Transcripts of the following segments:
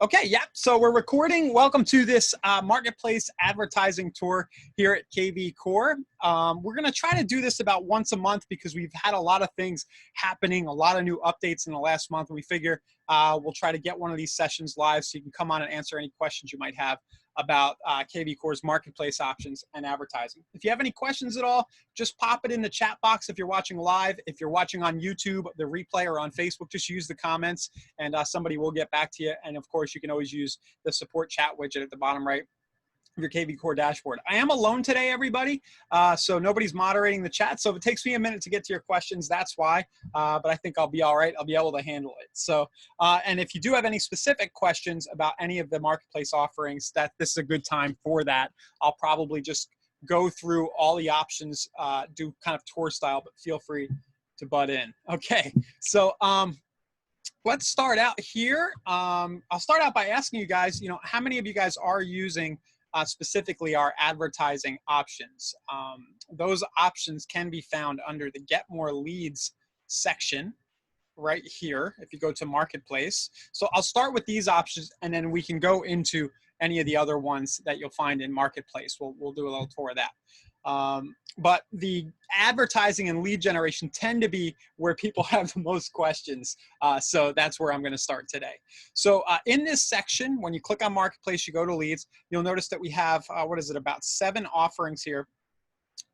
Okay, yeah, so we're recording. Welcome to this marketplace advertising tour here at KV Core. We're going to try to do this about once a month because we've had a lot of things happening, a lot of new updates in the last month, and we figure we'll try to get one of these sessions live so you can come on and answer any questions you might have about KV Core's marketplace options and advertising. If you have any questions at all, just pop it in the chat box if you're watching live. If you're watching on YouTube, the replay, or on Facebook, just use the comments and somebody will get back to you. And of course, you can always use the support chat widget at the bottom right of your KV Core dashboard. I am alone today, everybody, so nobody's moderating the chat. So if it takes me a minute to get to your questions, that's why. But I think I'll be all right. I'll be able to handle it. So, and if you do have any specific questions about any of the marketplace offerings, this is a good time for that. I'll probably just go through all the options, do kind of tour style, but feel free to butt in. Okay, so let's start out here. I'll start out by asking you guys, how many of you guys are using specifically our advertising options? Those options can be found under the Get More Leads section right here if you go to Marketplace. So I'll start with these options and then we can go into any of the other ones that you'll find in Marketplace. We'll do a little tour of that. But the advertising and lead generation tend to be where people have the most questions. So that's where I'm going to start today. So in this section, when you click on Marketplace, you go to leads, you'll notice that we have, about 7 offerings here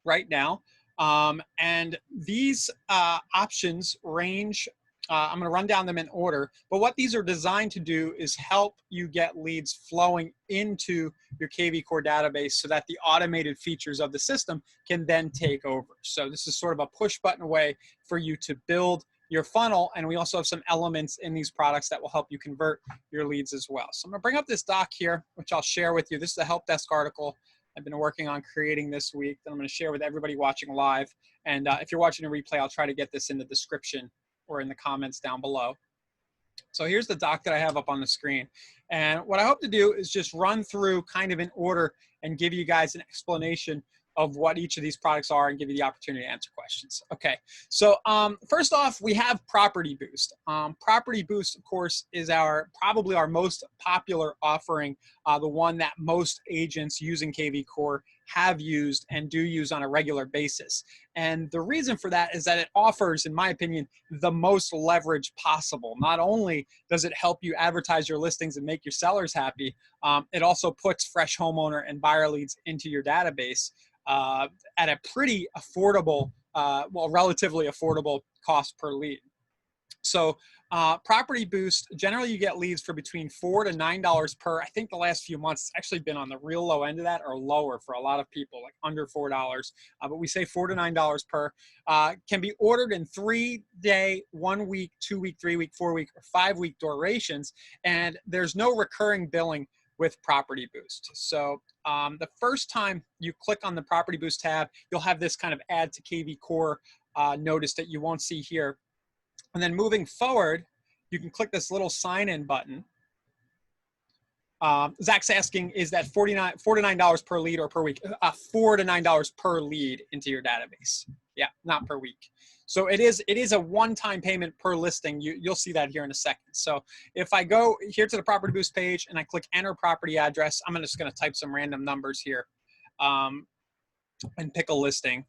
right now. And these options range, I'm going to run down them in order, but what these are designed to do is help you get leads flowing into your KV Core database so that the automated features of the system can then take over. So this is sort of a push button way for you to build your funnel, and we also have some elements in these products that will help you convert your leads as well. So I'm going to bring up this doc here, which I'll share with you. This is a help desk article I've been working on creating this week that I'm going to share with everybody watching live. And if you're watching a replay, I'll try to get this in the description or in the comments down below. So here's the doc that I have up on the screen. And what I hope to do is just run through kind of in order and give you guys an explanation of what each of these products are and give you the opportunity to answer questions. Okay, so first off, we have Property Boost. Property Boost, of course, is probably our most popular offering, the one that most agents using KV Core have used and do use on a regular basis. And the reason for that is that it offers, in my opinion, the most leverage possible. Not only does it help you advertise your listings and make your sellers happy, it also puts fresh homeowner and buyer leads into your database at a pretty affordable, relatively affordable cost per lead. So Property Boost, generally you get leads for between $4 to $9 per. I think the last few months it's actually been on the real low end of that, or lower for a lot of people, like under $4. But we say $4 to $9 per. Can be ordered in 3-day, 1 week, 2 week, 3 week, 4 week, or 5 week durations, and there's no recurring billing with Property Boost. So the first time you click on the Property Boost tab, you'll have this kind of add to KV Core notice that you won't see here. And then moving forward, you can click this little sign in button. Zach's asking, is that $4 to $9 per lead or per week? $4 to $9 per lead into your database. Yeah, not per week. So it is a one-time payment per listing. You'll see that here in a second. So if I go here to the Property Boost page and I click enter property address, I'm just going to type some random numbers here and pick a listing.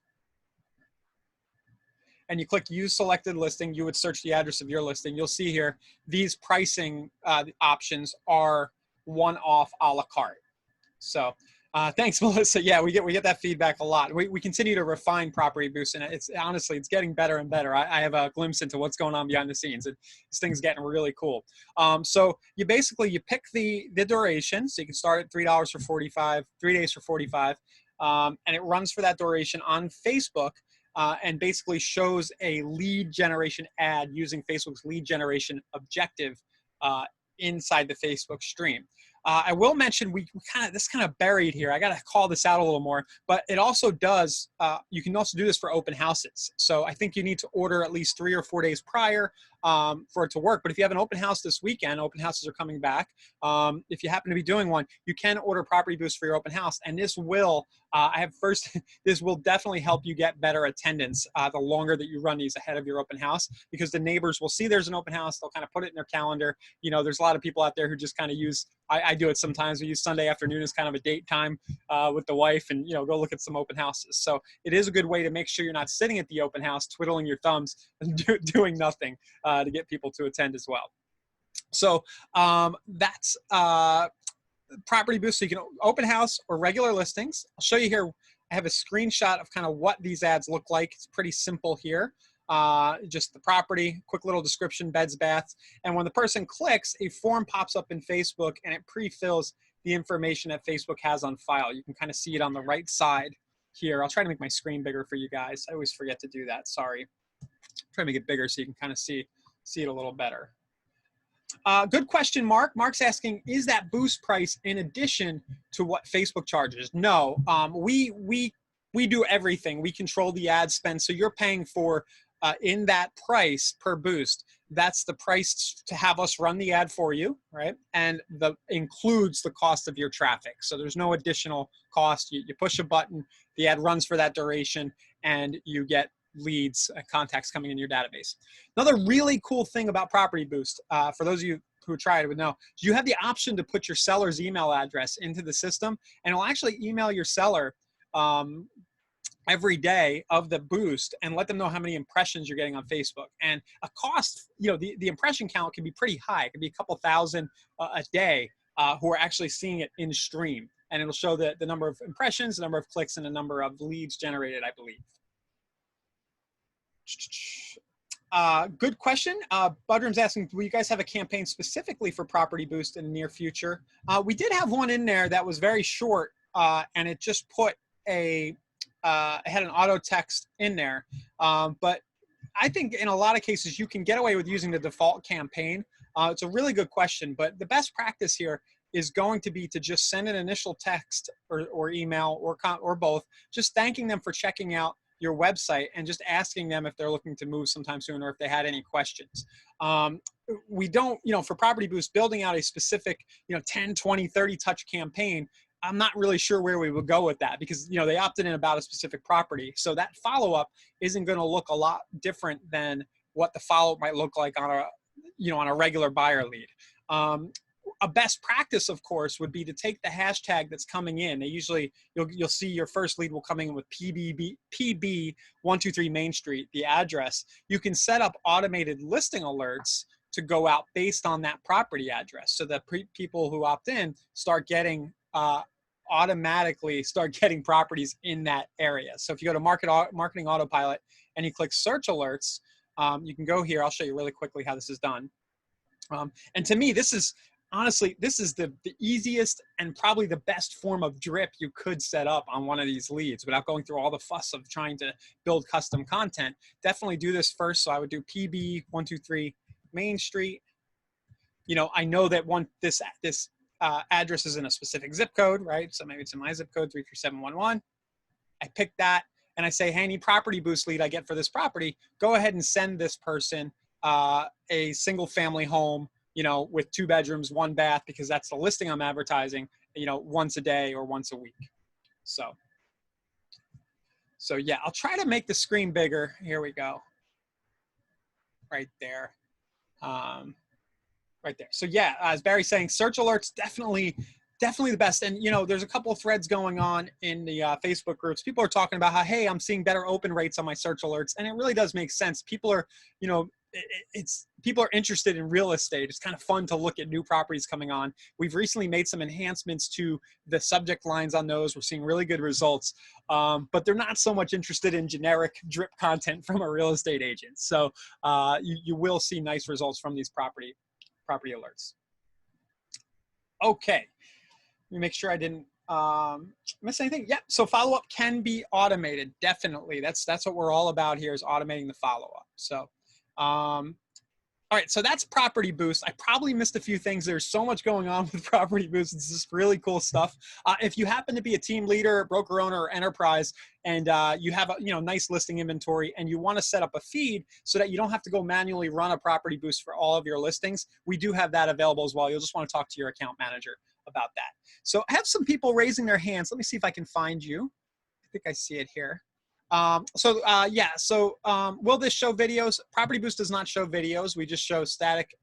And you click use selected listing, you would search the address of your listing. You'll see here, these pricing options are one-off a la carte. So thanks, Melissa. Yeah, we get that feedback a lot. We continue to refine Property Boost, and honestly, it's getting better and better. I have a glimpse into what's going on behind the scenes. This thing's getting really cool. So you pick the duration. So you can start at $3 for 45, 3 days for 45, and it runs for that duration on Facebook. And basically shows a lead generation ad using Facebook's lead generation objective inside the Facebook stream. I will mention this kind of buried here. I got to call this out a little more, but it also does. You can also do this for open houses. So I think you need to order at least 3 or 4 days prior. for it to work. But if you have an open house this weekend, open houses are coming back. If you happen to be doing one, you can order Property Boost for your open house, and this will this will definitely help you get better attendance the longer that you run these ahead of your open house, because the neighbors will see there's an open house. They'll kind of put it in their calendar. You know, there's a lot of people out there who just kind of use, I do it sometimes. We use Sunday afternoon as kind of a date time with the wife, and, you know, go look at some open houses. So it is a good way to make sure you're not sitting at the open house twiddling your thumbs and doing nothing to get people to attend as well. So that's Property Boost. So you can open house or regular listings. I'll show you here. I have a screenshot of kind of what these ads look like. It's pretty simple here. Just the property, quick little description, beds, baths. And when the person clicks, a form pops up in Facebook and it pre-fills the information that Facebook has on file. You can kind of see it on the right side here. I'll try to make my screen bigger for you guys. I always forget to do that. Sorry. Try to make it bigger so you can kind of see it a little better. Good question, Mark. Mark's asking, is that boost price in addition to what Facebook charges? No, we do everything. We control the ad spend. So you're paying for, in that price per boost, that's the price to have us run the ad for you, right? And includes the cost of your traffic. So there's no additional cost. You push a button, the ad runs for that duration, and you get leads, contacts coming in your database. Another really cool thing about Property Boost, for those of you who tried it would know, you have the option to put your seller's email address into the system, and it'll actually email your seller every day of the boost and let them know how many impressions you're getting on Facebook. And a cost, you know, the impression count can be pretty high. It can be a couple thousand a day who are actually seeing it in stream. And it'll show the number of impressions, the number of clicks, and the number of leads generated, I believe. Good question. Budrum's asking, will you guys have a campaign specifically for Property Boost in the near future? We did have one in there that was very short, and it just put it had an auto text in there. But I think in a lot of cases, you can get away with using the default campaign. It's a really good question, but the best practice here is going to be to just send an initial text or email or both, just thanking them for checking out your website and just asking them if they're looking to move sometime soon or if they had any questions. We don't, you know, for Property Boost, building out a specific, you know, 10, 20, 30 touch campaign, I'm not really sure where we would go with that, because, you know, they opted in about a specific property. So that follow-up isn't going to look a lot different than what the follow-up might look like on a, you know, on a regular buyer lead. A best practice, of course, would be to take the hashtag that's coming in. They usually, you'll see your first lead will come in with PB123 Main Street, the address. You can set up automated listing alerts to go out based on that property address, so that people who opt in start getting automatically start getting properties in that area. So if you go to Marketing Autopilot and you click Search Alerts, you can go here. I'll show you really quickly how this is done. And to me, this is honestly, this is the easiest and probably the best form of drip you could set up on one of these leads without going through all the fuss of trying to build custom content. Definitely do this first. So I would do PB123 Main Street. You know, I know that this address is in a specific zip code, right? So maybe it's in my zip code, 33711. I pick that and I say, hey, any Property Boost lead I get for this property, go ahead and send this person a single family home, you know, with 2 bedrooms, 1 bath, because that's the listing I'm advertising, you know, once a day or once a week. So yeah, I'll try to make the screen bigger. Here we go. Right there. Right there. So yeah, as Barry's saying, search alerts, definitely the best. And, you know, there's a couple of threads going on in the Facebook groups. People are talking about how, hey, I'm seeing better open rates on my search alerts. And it really does make sense. People are, you know, people are interested in real estate. It's kind of fun to look at new properties coming on. We've recently made some enhancements to the subject lines on those. We're seeing really good results, but they're not so much interested in generic drip content from a real estate agent. So you will see nice results from these property alerts. Okay, let me make sure I didn't miss anything. Yep. So follow-up can be automated. Definitely. That's what we're all about here, is automating the follow-up. So, all All right, so that's Property Boost. I probably missed a few things. There's so much going on with Property Boost. It's just really cool stuff. If you happen to be a team leader, broker owner, or enterprise, and you have a nice listing inventory, and you want to set up a feed so that you don't have to go manually run a Property Boost for all of your listings, we do have that available as well. You'll just want to talk to your account manager about that. So I have some people raising their hands. Let me see if I can find you. I think I see it here. Will this show videos? Property Boost does not show videos. We just show static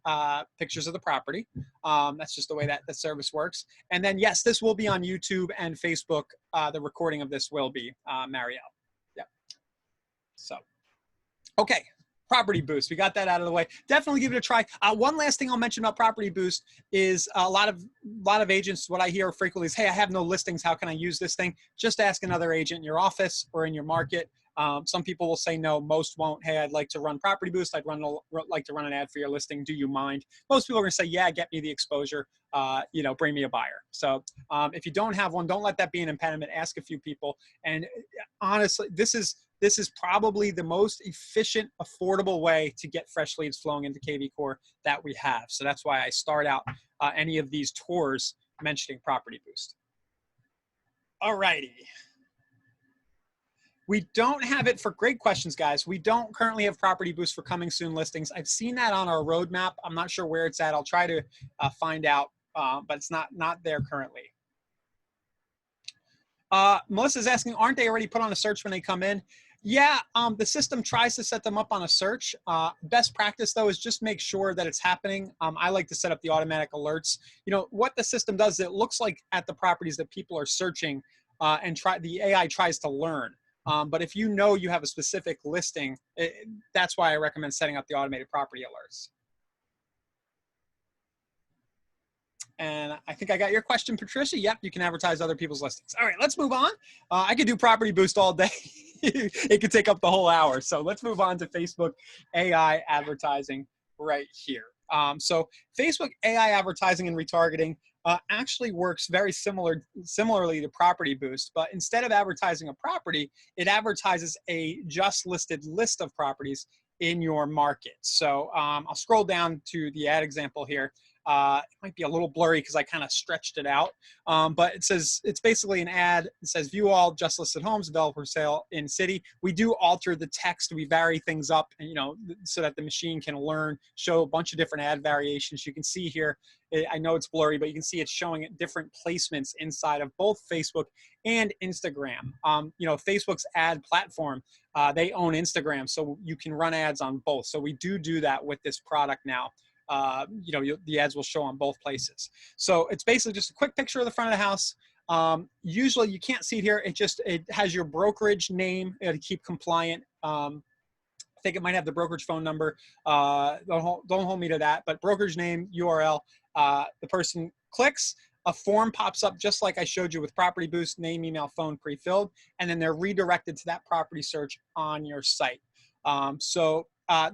pictures of the property. That's just the way that the service works. And then, yes, this will be on YouTube and Facebook. The recording of this will be, Marielle. Yeah. So, okay. Property Boost, we got that out of the way. Definitely give it a try. One last thing I'll mention about Property Boost is a lot of agents, what I hear frequently is, hey, I have no listings. How can I use this thing? Just ask another agent in your office or in your market. Some people will say no, most won't. Hey, I'd like to run Property Boost. I'd like to run an ad for your listing. Do you mind? Most people are gonna say, yeah, get me the exposure. Bring me a buyer. So if you don't have one, don't let that be an impediment. Ask a few people. And honestly, this is probably the most efficient, affordable way to get fresh leads flowing into KV Core that we have. So that's why I start out any of these tours mentioning Property Boost. All righty. We don't have it for great questions, guys. We don't currently have Property Boost for coming soon listings. I've seen that on our roadmap. I'm not sure where it's at. I'll try to find out, but it's not there currently. Melissa's asking, aren't they already put on a search when they come in? Yeah, the system tries to set them up on a search. Best practice, though, is just make sure that it's happening. I like to set up the automatic alerts. What the system does is it looks like at the properties that people are searching and the AI tries to learn. But if you have a specific listing, that's why I recommend setting up the automated property alerts. And I think I got your question, Patricia. Yep, you can advertise other people's listings. All right, let's move on. I could do Property Boost all day. It could take up the whole hour. So let's move on to Facebook AI advertising right here. So Facebook AI advertising and retargeting actually works very similarly to Property Boost, but instead of advertising a property, it advertises a just listed list of properties in your market. So I'll scroll down to the ad example here. It might be a little blurry because I kind of stretched it out, but it's basically an ad. It says view all just listed homes available for sale in city. We do alter the text. We vary things up, and, so that the machine can show a bunch of different ad variations. You can see here, I know it's blurry, but you can see it's showing different placements inside of both Facebook and Instagram. Facebook's ad platform, they own Instagram, so you can run ads on both. So we do that with this product now. The ads will show on both places. So it's basically just a quick picture of the front of the house. Usually you can't see it here. It has your brokerage name to keep compliant. I think it might have the brokerage phone number. Don't hold me to that, but brokerage name, URL, the person clicks, a form pops up just like I showed you with Property Boost, name, email, phone pre-filled, and then they're redirected to that property search on your site.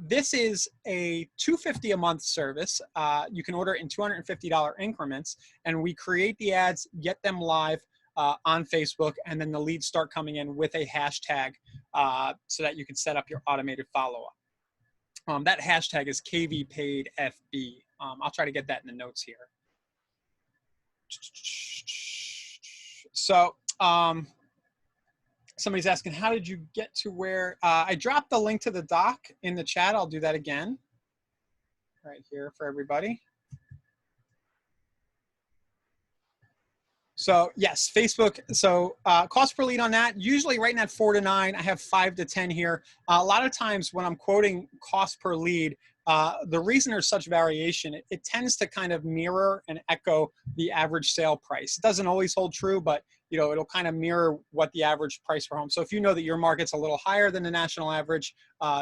This is a $250 a month service. You can order in $250 increments, and we create the ads, get them live on Facebook, and then the leads start coming in with a hashtag so that you can set up your automated follow-up. That hashtag is KVPaidFB. I'll try to get that in the notes here. So, somebody's asking, how did you get to where I dropped the link to the doc in the chat. I'll do that again right here for everybody. So yes, Facebook. So cost per lead on that, usually right now at 4 to 9. I have 5 to 10 here. A lot of times when I'm quoting cost per lead, the reason there's such variation, it tends to kind of mirror and echo the average sale price. It doesn't always hold true, but it'll kind of mirror what the average price per home. So if you know that your market's a little higher than the national average,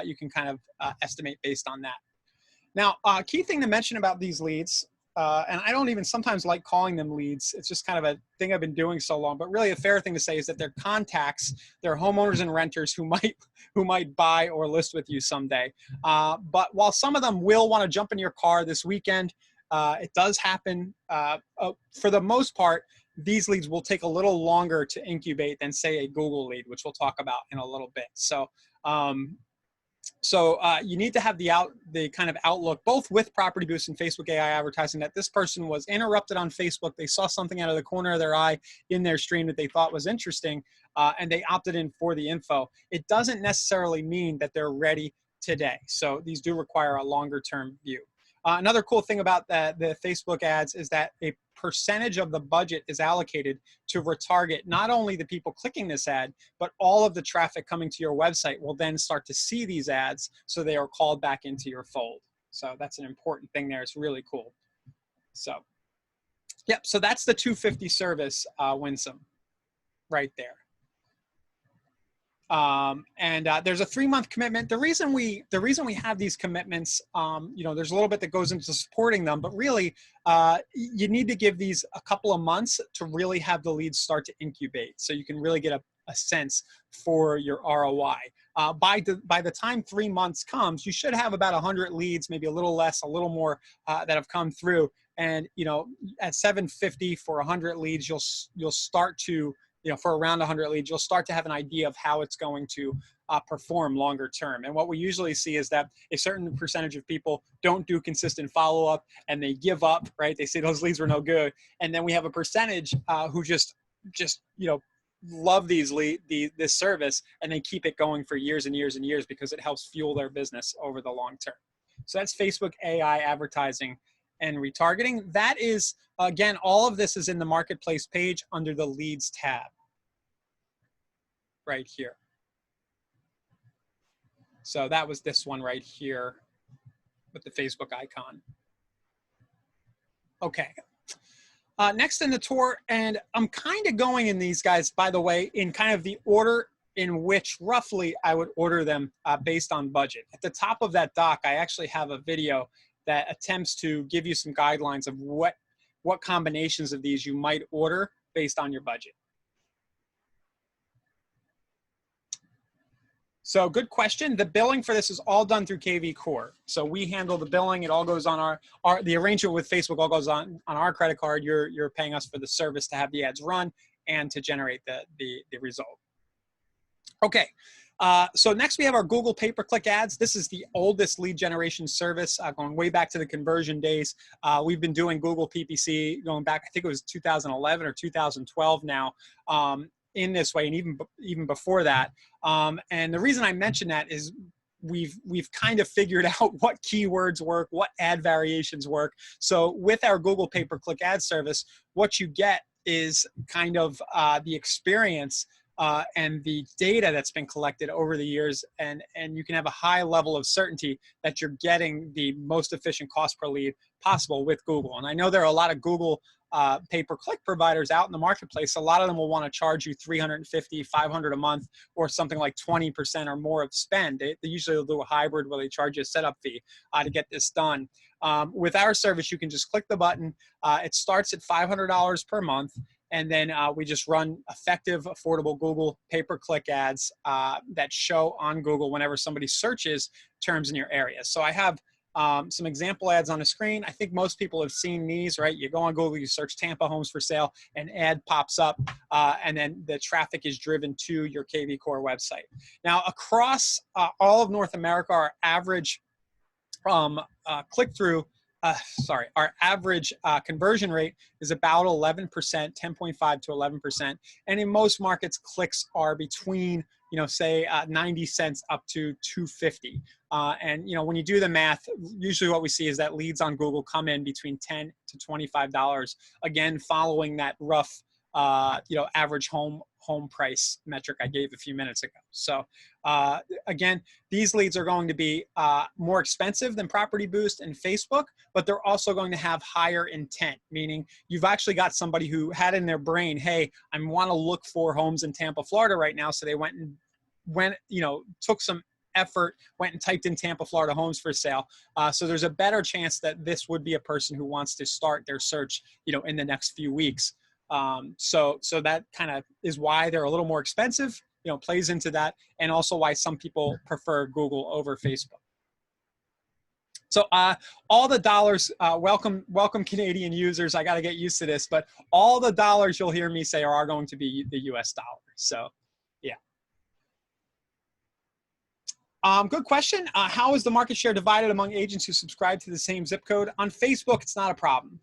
you can kind of estimate based on that. Now, key thing to mention about these leads, and I don't even sometimes like calling them leads. It's just kind of a thing I've been doing so long, but really a fair thing to say is that they're contacts, they're homeowners and renters who might buy or list with you someday. But while some of them will want to jump in your car this weekend, it does happen. For the most part, these leads will take a little longer to incubate than say a Google lead, which we'll talk about in a little bit. So So you need to have the kind of outlook, both with Property Boost and Facebook AI advertising, that this person was interrupted on Facebook. They saw something out of the corner of their eye in their stream that they thought was interesting, and they opted in for the info. It doesn't necessarily mean that they're ready today. So these do require a longer term view. Another cool thing about the Facebook ads is that a percentage of the budget is allocated to retarget not only the people clicking this ad, but all of the traffic coming to your website will then start to see these ads, so they are called back into your fold. So that's an important thing there. It's really cool. So, yep, so that's the 250 service, Winsome, right there. There's a 3-month commitment. The reason we have these commitments, you know, there's a little bit that goes into supporting them, but really you need to give these a couple of months to really have the leads start to incubate, so you can really get a sense for your ROI. By the time 3 months comes, you should have about 100 leads, maybe a little less, a little more, that have come through. And you know, at $750 for 100 leads, you'll start to, you know, for around 100 leads, you'll start to have an idea of how it's going to perform longer term. And what we usually see is that a certain percentage of people don't do consistent follow-up and they give up, right? They say those leads were no good. And then we have a percentage who just, you know, love this service, and they keep it going for years and years and years because it helps fuel their business over the long term. So that's Facebook AI advertising and retargeting. That is, again, all of this is in the marketplace page under the leads tab right here. So that was this one right here with the Facebook icon. Okay. Next in the tour, and I'm kind of going in these guys, by the way, in kind of the order in which roughly I would order them based on budget. At the top of that doc, I actually have a video that attempts to give you some guidelines of what combinations of these you might order based on your budget. So good question. The billing for this is all done through KV Core. So we handle the billing. It all goes on the arrangement with Facebook all goes on our credit card. You're paying us for the service to have the ads run and to generate the result. Okay. So next we have our Google pay-per-click ads. This is the oldest lead generation service, going way back to the conversion days. We've been doing Google PPC going back, I think it was 2011 or 2012 now, in this way, and even before that. And the reason I mention that is we've kind of figured out what keywords work, what ad variations work. So with our Google pay-per-click ad service, what you get is kind of the experience and the data that's been collected over the years, and you can have a high level of certainty that you're getting the most efficient cost per lead possible with Google. And I know there are a lot of Google pay-per-click providers out in the marketplace. A lot of them will want to charge you $350, $500 a month, or something like 20% or more of spend. They usually will do a hybrid where they charge you a setup fee to get this done. With our service, you can just click the button. It starts at $500 per month. And then we just run effective, affordable Google pay-per-click ads that show on Google whenever somebody searches terms in your area. So I have some example ads on the screen. I think most people have seen these, right? You go on Google, you search Tampa homes for sale, an ad pops up, and then the traffic is driven to your KV Core website. Now, across all of North America, our average click-through, our average conversion rate is about 11%, 10.5 to 11%. And in most markets, clicks are between, you know, say 90 cents up to 250. And, you know, when you do the math, usually what we see is that leads on Google come in between $10 to $25, again, following that rough, you know, average home price metric I gave a few minutes ago. So again, these leads are going to be more expensive than Property Boost and Facebook, but they're also going to have higher intent, meaning you've actually got somebody who had in their brain, hey, I want to look for homes in Tampa, Florida right now. So they went, you know, took some effort, went and typed in Tampa, Florida homes for sale. So there's a better chance that this would be a person who wants to start their search, you know, in the next few weeks. So that kind of is why they're a little more expensive, you know, plays into that, and also why some people prefer Google over Facebook. So all the dollars, welcome Canadian users, I got to get used to this, but all the dollars you'll hear me say are going to be the US dollar. So yeah. Good question. How is the market share divided among agents who subscribe to the same zip code? On Facebook, it's not a problem.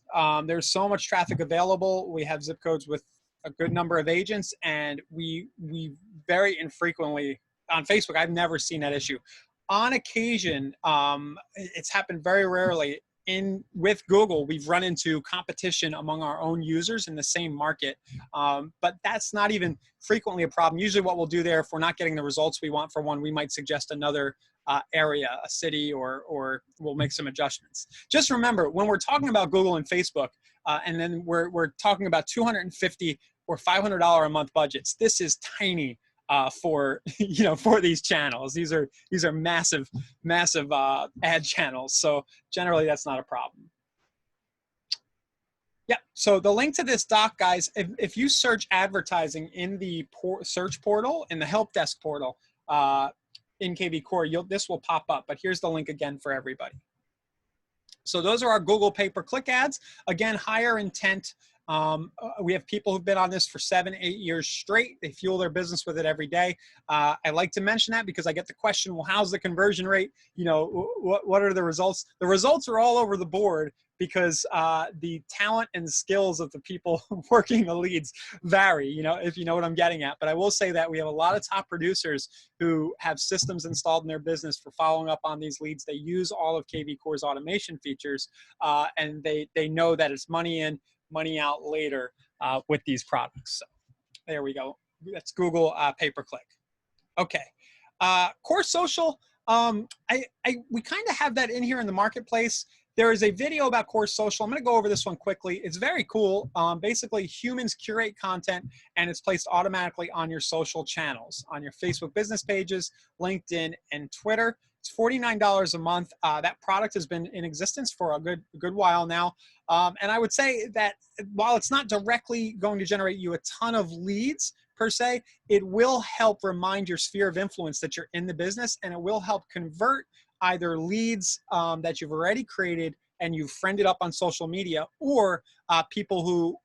There's so much traffic available. We have zip codes with a good number of agents, and we very infrequently, on Facebook, I've never seen that issue. On occasion, it's happened very rarely. With Google, we've run into competition among our own users in the same market, but that's not even frequently a problem. Usually what we'll do there, if we're not getting the results we want for one, we might suggest another area, a city, or we'll make some adjustments. Just remember, when we're talking about Google and Facebook, and then we're talking about $250 or $500 a month budgets, this is tiny for for these channels. These are massive ad channels. So generally, that's not a problem. Yeah. So the link to this doc, guys, if you search advertising in the search portal, in the help desk portal in KV Core, this will pop up. But here's the link again for everybody. So those are our Google pay-per-click ads. Again, higher intent. We have people who've been on this for 7, 8 years straight. They fuel their business with it every day. I like to mention that because I get the question, well, how's the conversion rate? What are the results? The results are all over the board because the talent and skills of the people working the leads vary, if you know what I'm getting at. But I will say that we have a lot of top producers who have systems installed in their business for following up on these leads. They use all of KV Core's automation features, and they know that it's money in, money out later with these products. So there we go. That's Google pay-per-click. Okay. Core Social, we kind of have that in here in the marketplace. There is a video about Core Social. I'm going to go over this one quickly. It's very cool. Basically, humans curate content, and it's placed automatically on your social channels, on your Facebook business pages, LinkedIn, and Twitter. It's $49 a month. That product has been in existence for a good while now. And I would say that while it's not directly going to generate you a ton of leads per se, it will help remind your sphere of influence that you're in the business, and it will help convert either leads that you've already created and you've friended up on social media, or people who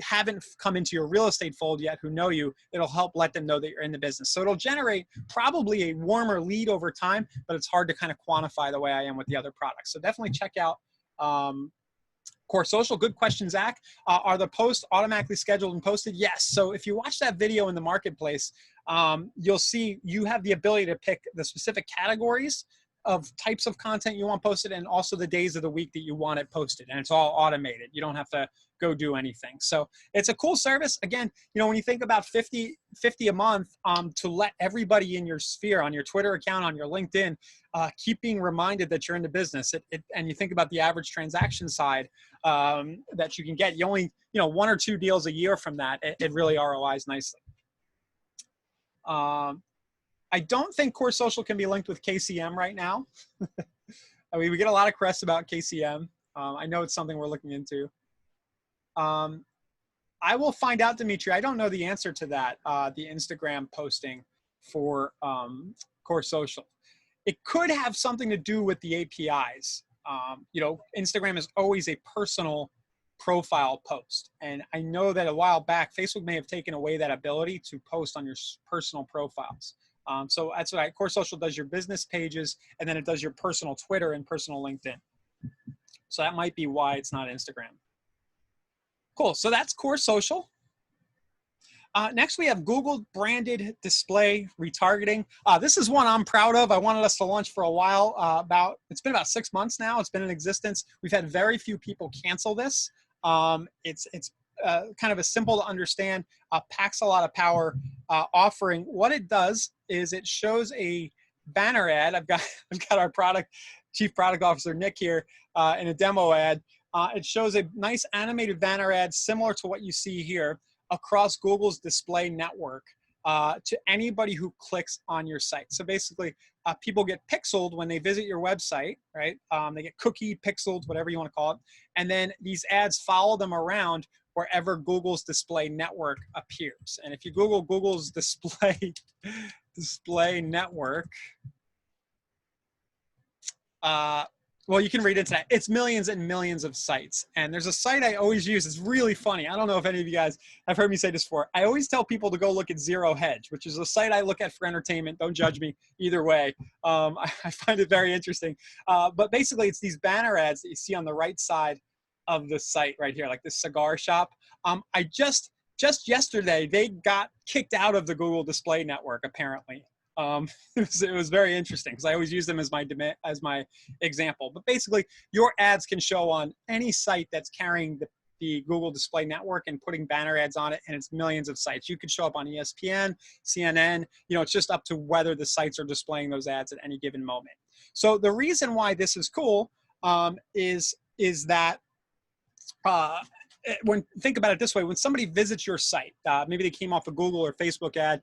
haven't come into your real estate fold yet who know you. It'll help let them know that you're in the business. So it'll generate probably a warmer lead over time, but it's hard to kind of quantify the way I am with the other products. So definitely check out Core Social. Good question, Zach. Are the posts automatically scheduled and posted? Yes. So if you watch that video in the marketplace, you'll see you have the ability to pick the specific categories of types of content you want posted, and also the days of the week that you want it posted, and it's all automated. You don't have to go do anything. So it's a cool service. Again, when you think about $50 a month to let everybody in your sphere, on your Twitter account, on your LinkedIn, keep being reminded that you're in the business, and you think about the average transaction side that you can get, you only 1 or 2 deals a year from that. It really ROIs nicely. I don't think Core Social can be linked with KCM right now. I mean, we get a lot of requests about KCM. I know it's something we're looking into. I will find out, Dimitri. I don't know the answer to that, the Instagram posting for Core Social. It could have something to do with the APIs. Instagram is always a personal profile post. And I know that a while back, Facebook may have taken away that ability to post on your personal profiles. So that's what Core Social does, your business pages, and then it does your personal Twitter and personal LinkedIn. So that might be why it's not Instagram. Cool. So that's Core Social. Next, we have Google branded display retargeting. This is one I'm proud of. I wanted us to launch for a while. It's been about 6 months now. It's been in existence. We've had very few people cancel this. It's kind of a simple to understand, packs a lot of power, offering. What it does is it shows a banner ad. I've got our chief product officer, Nick, here in a demo ad. It shows a nice animated banner ad similar to what you see here across Google's display network to anybody who clicks on your site. So basically, people get pixeled when they visit your website, right? They get cookie pixeled, whatever you want to call it. And then these ads follow them around wherever Google's display network appears. And if you Google Google's display network, Well, you can read into that. It's millions and millions of sites. And there's a site I always use. It's really funny. I don't know if any of you guys have heard me say this before. I always tell people to go look at Zero Hedge, which is a site I look at for entertainment. Don't judge me either way. I find it very interesting. But basically, it's these banner ads that you see on the right side of the site right here, like this cigar shop. I just yesterday, they got kicked out of the Google Display Network, apparently. It was very interesting because I always use them as my example. But basically, your ads can show on any site that's carrying the Google Display Network and putting banner ads on it, and it's millions of sites. You could show up on ESPN, CNN. You know, it's just up to whether the sites are displaying those ads at any given moment. So the reason why this is cool is that think about it this way: when somebody visits your site, maybe they came off a Google or Facebook ad,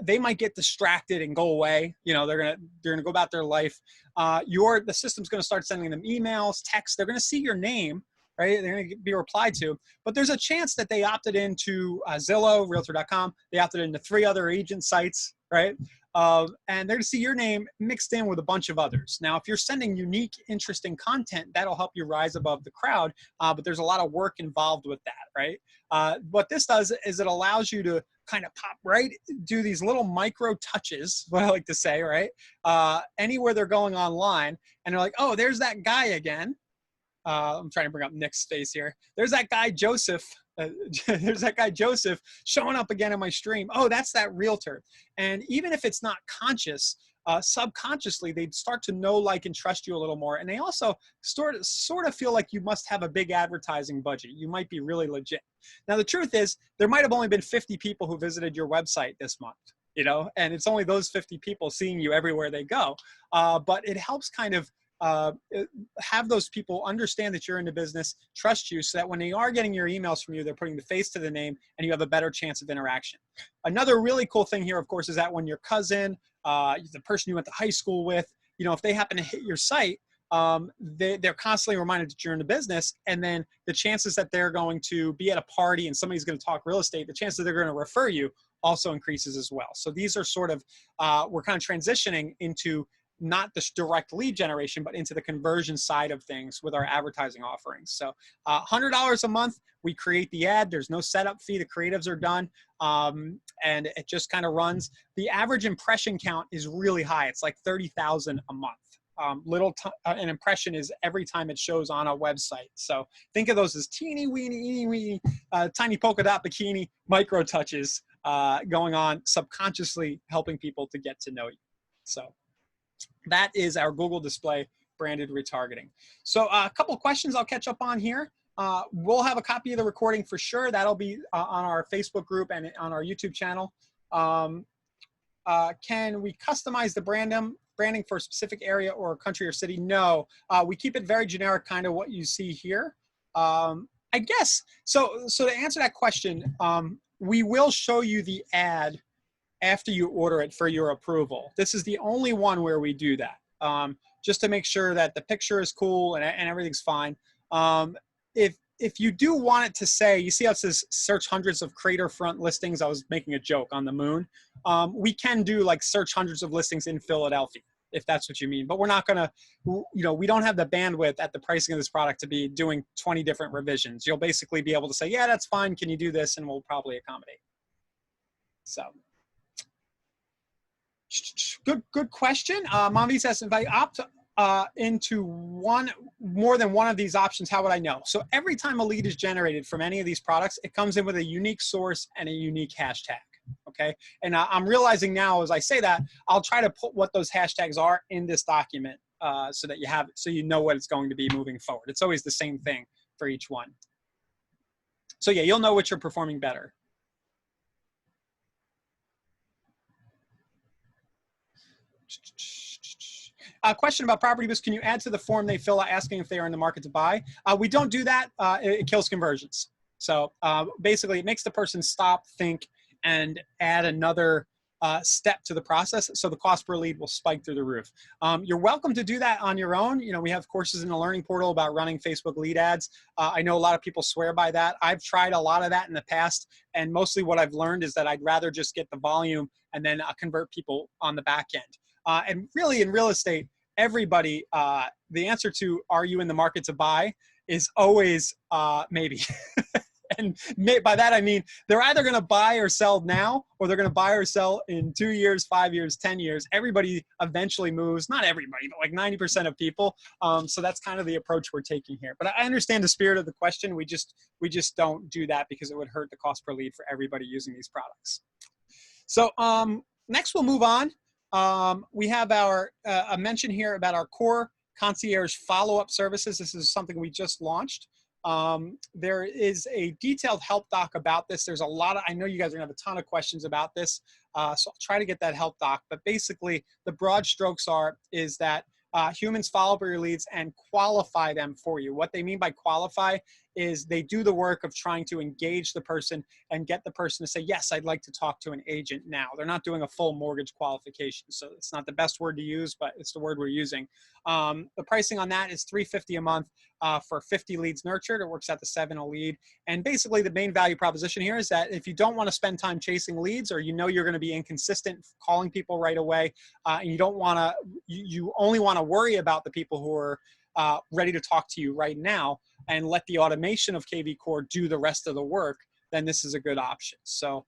they might get distracted and go away. You know, they're gonna go about their life. The system's gonna start sending them emails, texts. They're gonna see your name, right? They're gonna be replied to. But there's a chance that they opted into Zillow, Realtor.com. They opted into 3 other agent sites, right? And they're to see your name mixed in with a bunch of others. Now, if you're sending unique, interesting content, that'll help you rise above the crowd. But there's a lot of work involved with that, right? What this does is it allows you to kind of pop right, do these little micro touches, what I like to say, right? Anywhere they're going online, and they're like, oh, there's that guy again. I'm trying to bring up Nick's face here. There's that guy, Joseph. There's that guy, Joseph, showing up again in my stream. Oh, that's that realtor. And even if it's not conscious, subconsciously, they'd start to know, like, and trust you a little more. And they also sort of feel like you must have a big advertising budget. You might be really legit. Now, the truth is, there might have only been 50 people who visited your website this month, you know, and it's only those 50 people seeing you everywhere they go. But it helps kind of have those people understand that you're in the business, trust you, so that when they are getting your emails from you, they're putting the face to the name and you have a better chance of interaction. Another really cool thing here, of course, is that when your cousin, the person you went to high school with, you know, if they happen to hit your site, they're constantly reminded that you're in the business, and then the chances that they're going to be at a party and somebody's going to talk real estate, the chance that they're going to refer you also increases as well. So these are sort of, we're kind of transitioning into not the direct lead generation, but into the conversion side of things with our advertising offerings. So $100 a month, we create the ad. There's no setup fee. The creatives are done. And it just kind of runs. The average impression count is really high. It's like 30,000 a month. An impression is every time it shows on a website. So think of those as teeny weeny, tiny polka dot bikini micro touches going on, subconsciously helping people to get to know you. So that is our Google Display branded retargeting. So a couple of questions I'll catch up on here. We'll have a copy of the recording for sure. That'll be on our Facebook group and on our YouTube channel. Can we customize the branding for a specific area or country or city? No, we keep it very generic, kind of what you see here. I guess, so to answer that question, we will show you the ad after you order it for your approval. This is the only one where we do that, just to make sure that the picture is cool and everything's fine. If you do want it to say, you see how it says search hundreds of crater front listings? I was making a joke on the moon. We can do like search hundreds of listings in Philadelphia, if that's what you mean. But we're not gonna, you know, we don't have the bandwidth at the pricing of this product to be doing 20 different revisions. You'll basically be able to say, yeah, that's fine. Can you do this? And we'll probably accommodate. So. Good question. Mavi says, if I opt into more than one of these options, how would I know? So every time a lead is generated from any of these products, it comes in with a unique source and a unique hashtag. Okay. And I'm realizing now, as I say that, I'll try to put what those hashtags are in this document so that you have it, so you know what it's going to be moving forward. It's always the same thing for each one. So yeah, you'll know which are performing better. A question about property boosts. Can you add to the form they fill out asking if they are in the market to buy? We don't do that. It kills conversions. So basically, it makes the person stop, think, and add another step to the process. So the cost per lead will spike through the roof. You're welcome to do that on your own. You know, we have courses in the learning portal about running Facebook lead ads. I know a lot of people swear by that. I've tried a lot of that in the past. And mostly what I've learned is that I'd rather just get the volume and then convert people on the back end. And really in real estate, everybody, the answer to are you in the market to buy is always maybe. And by that, I mean, they're either going to buy or sell now, or they're going to buy or sell in 2 years, 5 years, 10 years. Everybody eventually moves. Not everybody, but like 90% of people. So that's kind of the approach we're taking here. But I understand the spirit of the question. We just don't do that because it would hurt the cost per lead for everybody using these products. So next we'll move on. We have our a mention here about our core concierge follow-up services. This is something we just launched. There is a detailed help doc about this. There's a lot of, I know you guys are gonna have a ton of questions about this, so I'll try to get that help doc. But basically, the broad strokes is that humans follow up your leads and qualify them for you. What they mean by qualify is they do the work of trying to engage the person and get the person to say, yes, I'd like to talk to an agent now. They're not doing a full mortgage qualification. So it's not the best word to use, but it's the word we're using. The pricing on that is $350 a month for 50 leads nurtured. It works out to $7 a lead. And basically the main value proposition here is that if you don't want to spend time chasing leads, or you know you're going to be inconsistent calling people right away, and you don't want to, you only want to worry about the people who are ready to talk to you right now, and let the automation of KV Core do the rest of the work, then this is a good option. So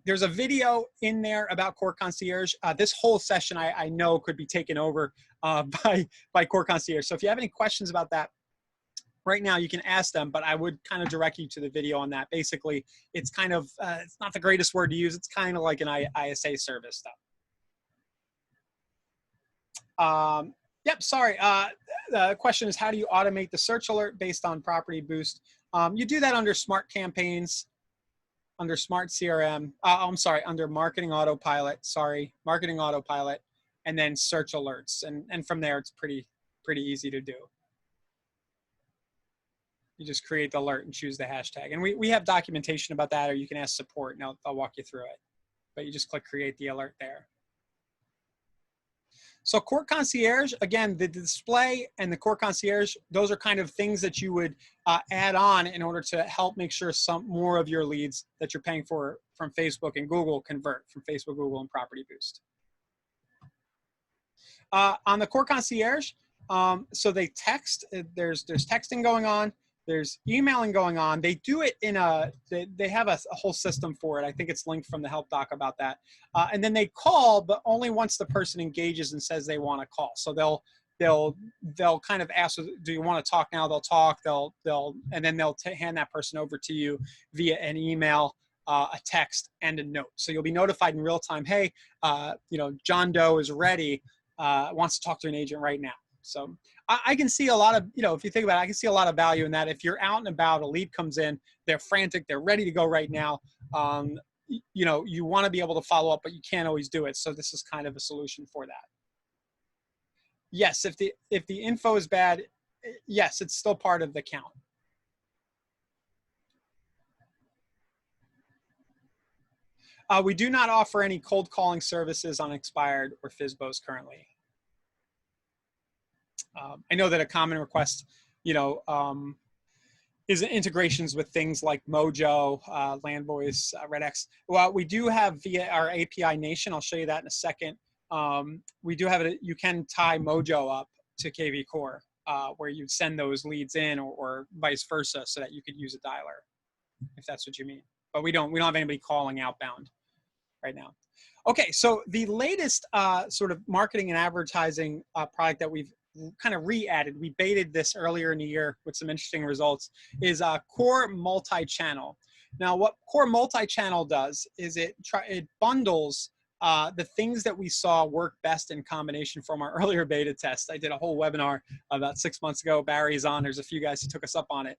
there's a video in there about Core Concierge. This whole session I know could be taken over by Core Concierge. So if you have any questions about that right now, you can ask them, but I would kind of direct you to the video on that. Basically, it's kind of, it's not the greatest word to use. It's kind of like an ISA service stuff. Yep, sorry. The question is, how do you automate the search alert based on Property Boost? You do that under Smart Campaigns, under Smart CRM. I'm sorry, under Marketing Autopilot. Sorry, Marketing Autopilot, and then Search Alerts. And from there, it's pretty easy to do. You just create the alert and choose the hashtag. And we have documentation about that, or you can ask support, and I'll walk you through it. But you just click Create the Alert there. So Core Concierge, again, the display and the Core Concierge, those are kind of things that you would add on in order to help make sure some more of your leads that you're paying for from Facebook and Google convert from Facebook, Google, and Property Boost. On the Core Concierge, so they text, there's texting going on, there's emailing going on. They do it in they have a whole system for it. I think it's linked from the help doc about that. And then they call, but only once the person engages and says they want to call. So they'll kind of ask, do you want to talk now? They'll talk, and then they'll hand that person over to you via an email, a text, and a note. So you'll be notified in real time, hey, John Doe is ready, wants to talk to an agent right now. So I can see a lot of, if you think about it, I can see a lot of value in that. If you're out and about, a lead comes in, they're frantic, they're ready to go right now. You want to be able to follow up, but you can't always do it. So this is kind of a solution for that. Yes, if the info is bad, yes, it's still part of the count. We do not offer any cold calling services on expired or FSBOs currently. I know that a common request, is integrations with things like Mojo, Landvoice, RedX. Well, we do have via our API Nation. I'll show you that in a second. We do have it. You can tie Mojo up to KV Core, where you send those leads in, or vice versa, so that you could use a dialer, if that's what you mean. But we don't have anybody calling outbound right now. Okay, so the latest sort of marketing and advertising product that we've kind of re-added, we baited this earlier in the year with some interesting results, is Core Multi-Channel. Now, what Core Multi-Channel does is it bundles the things that we saw work best in combination from our earlier beta test. I did a whole webinar about 6 months ago. Barry's on. There's a few guys who took us up on it.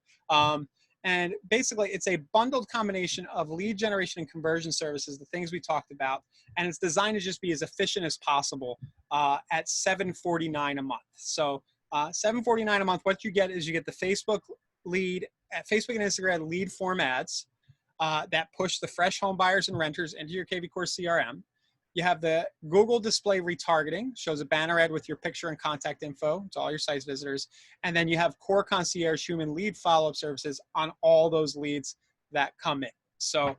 And basically, it's a bundled combination of lead generation and conversion services, the things we talked about, and it's designed to just be as efficient as possible at $749 a month. So $749 a month, what you get is you get the Facebook lead, Facebook and Instagram lead form ads that push the fresh home buyers and renters into your KV Core CRM. You have the Google display retargeting, shows a banner ad with your picture and contact info to all your site's visitors. And then you have Core Concierge human lead follow-up services on all those leads that come in. So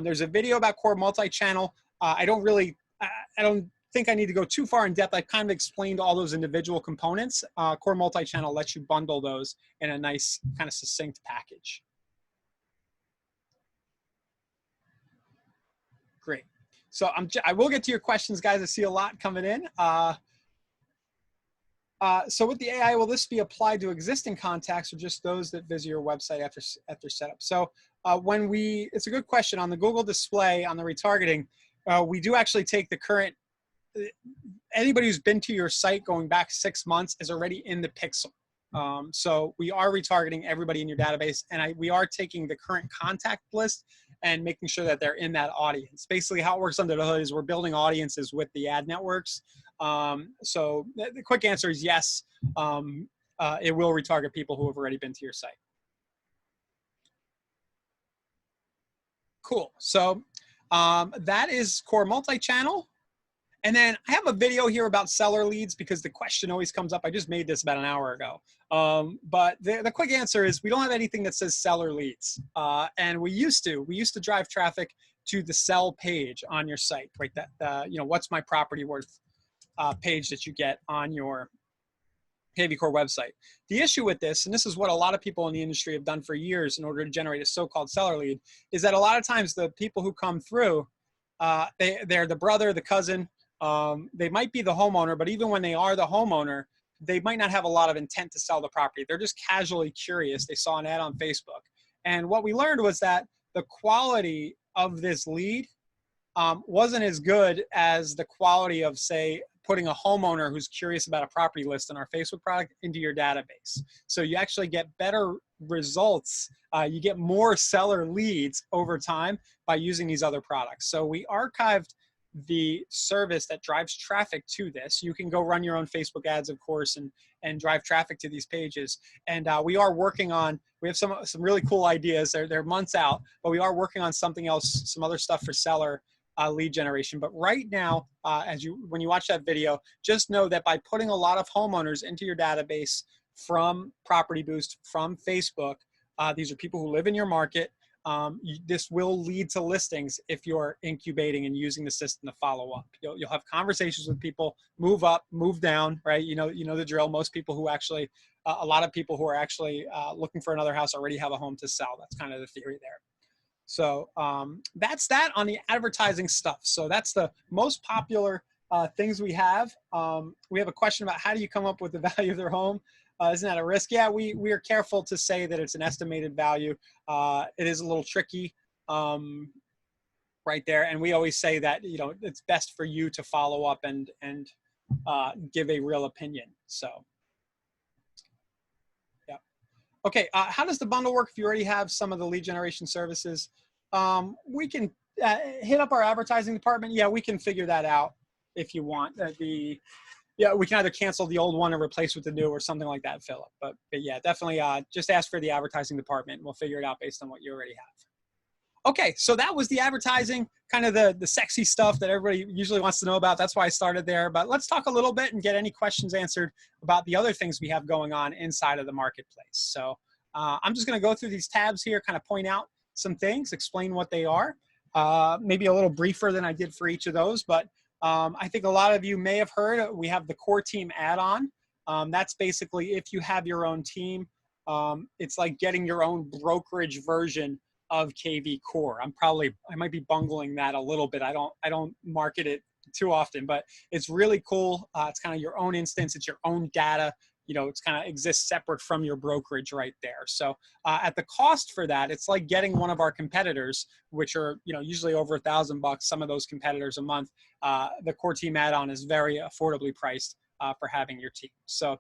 there's a video about Core Multi-Channel. I don't think I need to go too far in depth. I've kind of explained all those individual components. Core multi-channel lets you bundle those in a nice kind of succinct package. Great. So I will get to your questions, guys. I see a lot coming in. So with the AI, will this be applied to existing contacts or just those that visit your website after setup? So it's a good question. On the Google display, on the retargeting, we do actually take the current, anybody who's been to your site going back 6 months is already in the pixel. So we are retargeting everybody in your database, and we are taking the current contact list and making sure that they're in that audience. Basically how it works under the hood is we're building audiences with the ad networks. So the quick answer is yes, it will retarget people who have already been to your site. Cool. So that is core multi-channel. And then I have a video here about seller leads because the question always comes up. I just made this about an hour ago. But the quick answer is we don't have anything that says seller leads. And we used to drive traffic to the sell page on your site, right? That, what's my property worth page that you get on your KV Core website. The issue with this, and this is what a lot of people in the industry have done for years in order to generate a so-called seller lead, is that a lot of times the people who come through, they're the brother, the cousin, they might be the homeowner, but even when they are the homeowner, they might not have a lot of intent to sell the property. They're just casually curious. They saw an ad on Facebook. And what we learned was that the quality of this lead wasn't as good as the quality of, say, putting a homeowner who's curious about a property list on our Facebook product into your database. So you actually get better results. You get more seller leads over time by using these other products. So we archived the service that drives traffic to this. You can go run your own Facebook ads, of course, and drive traffic to these pages. And we are working on, we have some really cool ideas. They're months out, but we are working on something else, some other stuff for seller lead generation. But right now, when you watch that video, just know that by putting a lot of homeowners into your database from Property Boost, from Facebook, these are people who live in your market. This will lead to listings if you're incubating and using the system to follow up. You'll have conversations with people, move up, move down, right? You know the drill. Most people who actually, a lot of people who are actually looking for another house already have a home to sell. That's kind of the theory there. So that's that on the advertising stuff. So that's the most popular things we have. We have a question about how do you come up with the value of their home? Isn't that a risk? Yeah, we are careful to say that it's an estimated value. It is a little tricky right there. And we always say that, it's best for you to follow up and give a real opinion. So, yeah. Okay, how does the bundle work if you already have some of the lead generation services? We can hit up our advertising department. Yeah, we can figure that out if you want. Yeah, we can either cancel the old one and replace with the new or something like that, Philip. But yeah, definitely just ask for the advertising department. And we'll figure it out based on what you already have. Okay, so that was the advertising, kind of the sexy stuff that everybody usually wants to know about. That's why I started there. But let's talk a little bit and get any questions answered about the other things we have going on inside of the marketplace. So I'm just going to go through these tabs here, kind of point out some things, explain what they are. Maybe a little briefer than I did for each of those, but I think a lot of you may have heard we have the Core Team add-on. That's basically if you have your own team, it's like getting your own brokerage version of KV Core. I might be bungling that a little bit. I don't market it too often, but it's really cool. It's kind of your own instance. It's your own data. It's kind of exists separate from your brokerage right there. So at the cost for that, it's like getting one of our competitors, which are, usually over $1,000, some of those competitors a month. The Core Team add-on is very affordably priced for having your team. So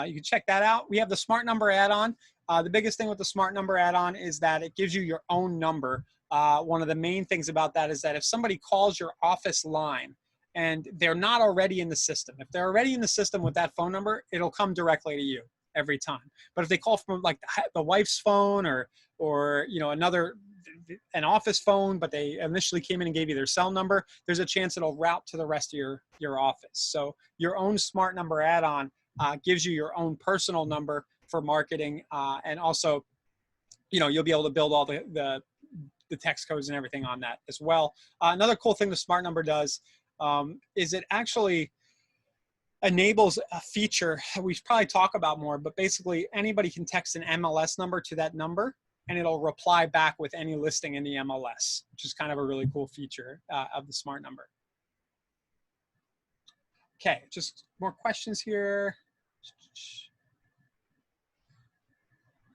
you can check that out. We have the Smart Number add-on. The biggest thing with the Smart Number add-on is that it gives you your own number. One of the main things about that is that if somebody calls your office line, and they're not already in the system. If they're already in the system with that phone number, it'll come directly to you every time. But if they call from like the wife's phone or an office phone, but they initially came in and gave you their cell number, there's a chance it'll route to the rest of your office. So your own Smart Number add-on gives you your own personal number for marketing, and also, you'll be able to build all the text codes and everything on that as well. Another cool thing the Smart Number does. is it actually enables a feature we should probably talk about more, but basically anybody can text an MLS number to that number and it'll reply back with any listing in the MLS, which is kind of a really cool feature of the smart number. Okay, just more questions here.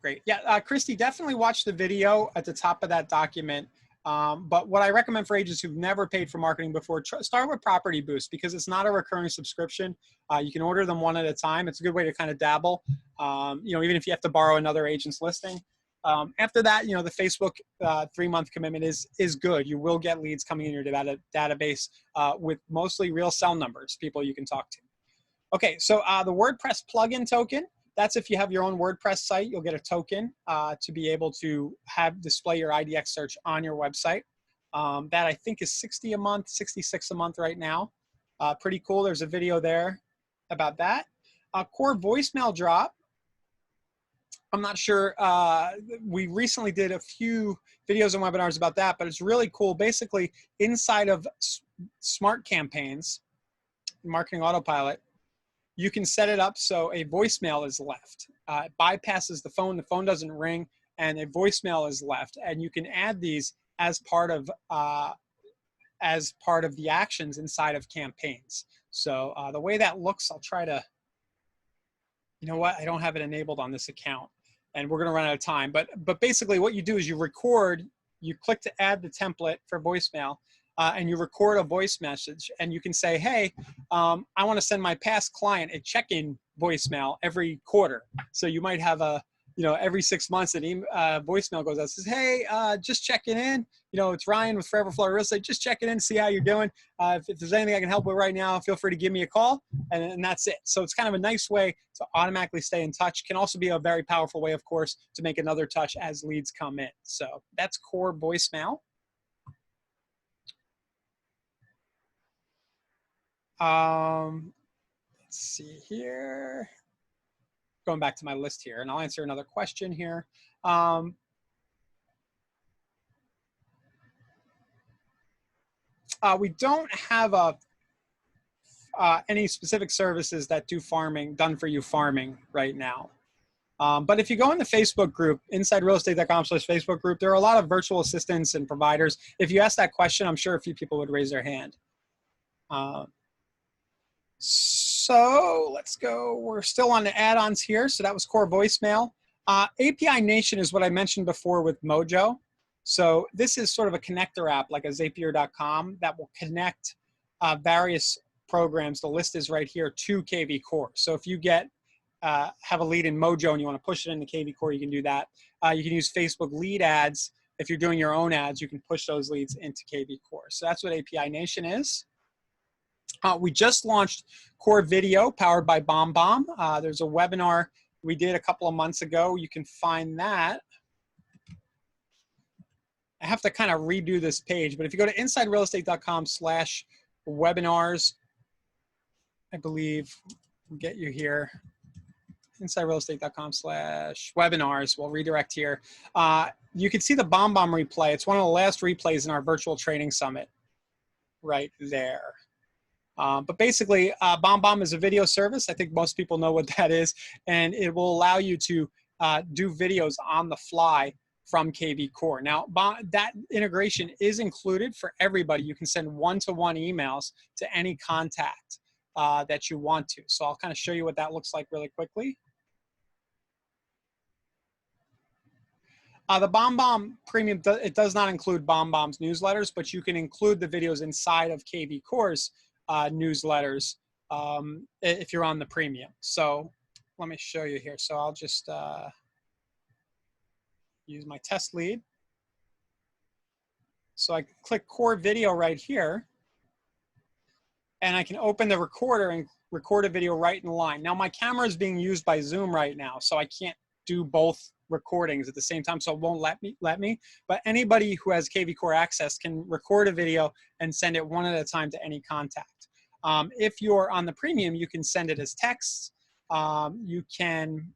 Great. Yeah, Christy, definitely watch the video at the top of that document. But what I recommend for agents who've never paid for marketing before, start with Property Boost because it's not a recurring subscription. You can order them one at a time. It's a good way to kind of dabble, you know, even if you have to borrow another agent's listing. After that, you know, the Facebook 3-month commitment is good. You will get leads coming in your database with mostly real cell numbers, people you can talk to. Okay, so the WordPress plugin token, that's if you have your own WordPress site, you'll get a token to be able to display your IDX search on your website. That I think is $60 a month, $66 a month right now. Pretty cool. There's a video there about that. Core voicemail drop. I'm not sure. We recently did a few videos and webinars about that, but it's really cool. Basically, inside of smart campaigns, Marketing Autopilot, you can set it up so a voicemail is left. It bypasses the phone doesn't ring, and a voicemail is left. And you can add these as part of the actions inside of campaigns. So the way that looks, I'll try to, you know what, I don't have it enabled on this account, and we're gonna run out of time. But basically what you do is you record, you click to add the template for voicemail, and you record a voice message, and you can say, hey, I want to send my past client a check-in voicemail every quarter. So you might have a, you know, every 6 months an voicemail goes out, says, hey, just checking in. You know, it's Ryan with Forever Florida Real Estate, just checking in, see how you're doing. If there's anything I can help with right now, feel free to give me a call, and that's it. So it's kind of a nice way to automatically stay in touch. Can also be a very powerful way, of course, to make another touch as leads come in. So that's core voicemail. Let's see here. Going back to my list here, and I'll answer another question here. We don't have any specific services that do farming, done for you farming right now. But if you go in the Facebook group, insiderealestate.com/Facebook group, there are a lot of virtual assistants and providers. If you ask that question, I'm sure a few people would raise their hand. So let's go. We're still on the add-ons here. So that was core voicemail. API Nation is what I mentioned before with Mojo. So this is sort of a connector app like a Zapier.com that will connect various programs. The list is right here to KV Core. So if you have a lead in Mojo and you want to push it into KV Core, you can do that. You can use Facebook lead ads. If you're doing your own ads, you can push those leads into KV Core. So that's what API Nation is. We just launched Core Video powered by BombBomb. There's a webinar we did a couple of months ago. You can find that. I have to kind of redo this page, but if you go to insiderealestate.com/webinars, I believe we'll get you here. insiderealestate.com/webinars. We'll redirect here. You can see the BombBomb replay. It's one of the last replays in our virtual training summit right there. But basically, BombBomb is a video service. I think most people know what that is. And it will allow you to do videos on the fly from KV Core. Now, that integration is included for everybody. You can send one-to-one emails to any contact that you want to. So I'll kind of show you what that looks like really quickly. The BombBomb Premium, it does not include BombBomb's newsletters, but you can include the videos inside of KV Core's newsletters if you're on the premium. So let me show you here. So I'll just use my test lead. So I click Core Video right here, and I can open the recorder and record a video right in line. Now my camera is being used by Zoom right now, so I can't do both recordings at the same time, so it won't let me. But anybody who has KV Core access can record a video and send it one at a time to any contact. If you're on the premium, you can send it as text. You can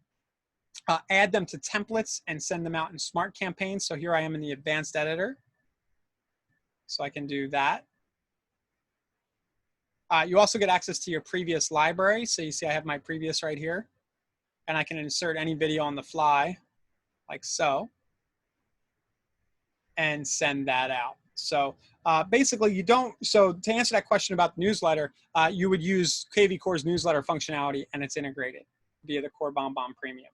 add them to templates and send them out in smart campaigns. So here I am in the advanced editor. So I can do that. You also get access to your previous library. So you see I have my previous right here. And I can insert any video on the fly, like so, and send that out. So basically you don't, so to answer that question about the newsletter, you would use KV Core's newsletter functionality, and it's integrated via the Core BombBomb Premium.